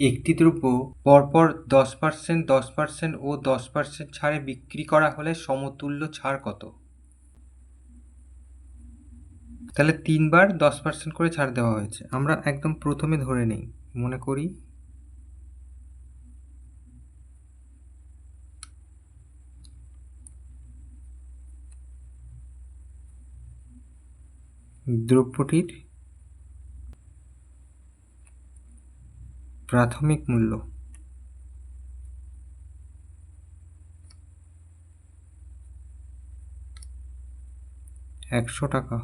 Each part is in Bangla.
একটি দ্রব্য পরপর 10%, 10% ও 10% ছাড়ে বিক্রি করা হলে সমতুল্য ছাড় কত? তাহলে 3বার 10% করে ছাড় দেওয়া হয়েছে। আমরা একদম প্রথমে ধরে নেই, মনে করি দ্রব্যটির প্রাথমিক মূল্য 100 টাকা।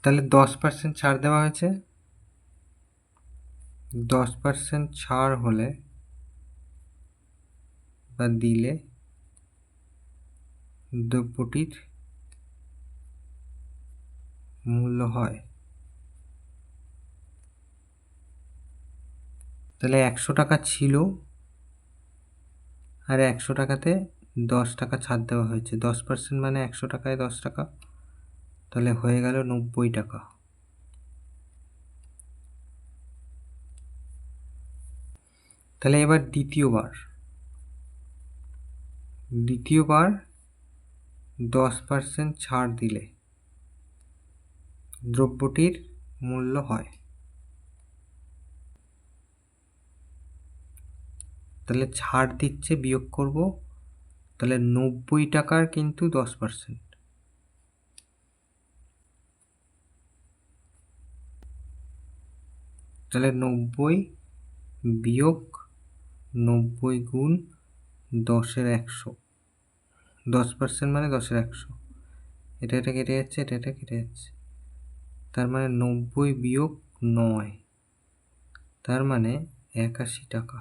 তাহলে 10% ছাড় দেওয়া হয়েছে। 10% ছাড় হলে বা দিলে দ্রব্যটির মূল্য হয়, তাহলে 100 টাকা ছিল আর 100 টাকাতে 10 টাকা ছাড় দেওয়া হয়েছে। 10% মানে 100 টাকায় 10 টাকা, তাহলে হয়ে গেল 90 টাকা। তাহলে এবার দ্বিতীয়বার 10% ছাড় দিলে দ্রব্যটির মূল্য হয়, তাহলে ছাড় দিচ্ছে বিয়োগ করব, তাহলে 90 টাকার কিন্তু 10%, তাহলে 90 বিয়োগ 90 গুণ 10-এর 100, 10% মানে 10-এর 100, এটা কেটে যাচ্ছে, এটা কেটে যাচ্ছে, তার মানে 90 বিয়োগ 9, তার মানে 81 টাকা।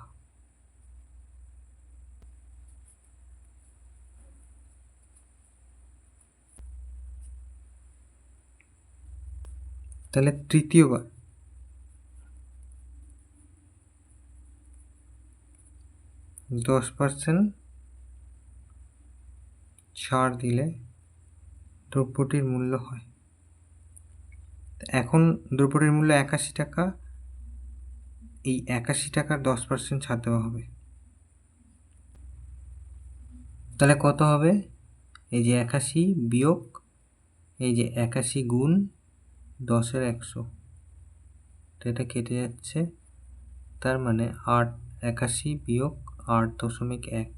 তাহলে তৃতীয়বার 10% ছাড় দিলে দ্রব্যটির মূল্য হয়, এখন দ্রব্যটির মূল্য 81 টাকা, এই 81 টাকার 10% ছাড় দেওয়া হবে, তাহলে কত হবে? এই যে 81 বিয়োগ এই যে 81 গুণ 10-এর 100, এটা কেটে যাচ্ছে, তার মানে 81 বিয়োগ 8.1,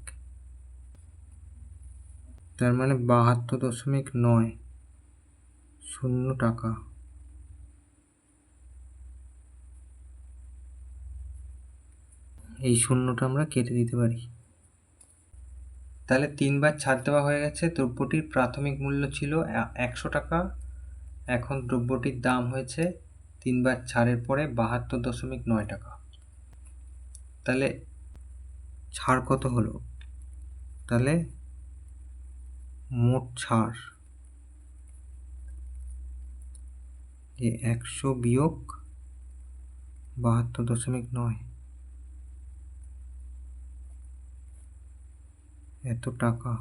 তার মানে 72.90 টাকা। এই শূন্যটা আমরা কেটে দিতে পারি। তাহলে 3বার ছাড় দেওয়া হয়ে গেছে। দ্রব্যটির প্রাথমিক মূল্য ছিল 100 টাকা, এখন দ্রব্যটির দাম হয়েছে 3বার ছাড়ের পরে 72.9 টাকা। তাহলে ছাড় কত হলো? তাহলে মোট ছাড় যে 100 বিয়োগ 72.9, এত টাকা,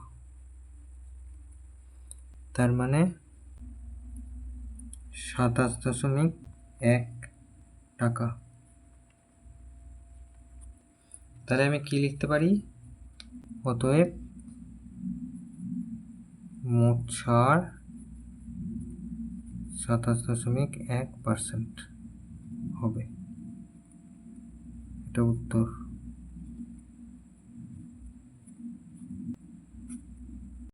তার মানে 27.1 টাকা। তাহলে আমি কি লিখতে পারি? অতএব মোট ছাড় 27.1% হবে, এটা উত্তর।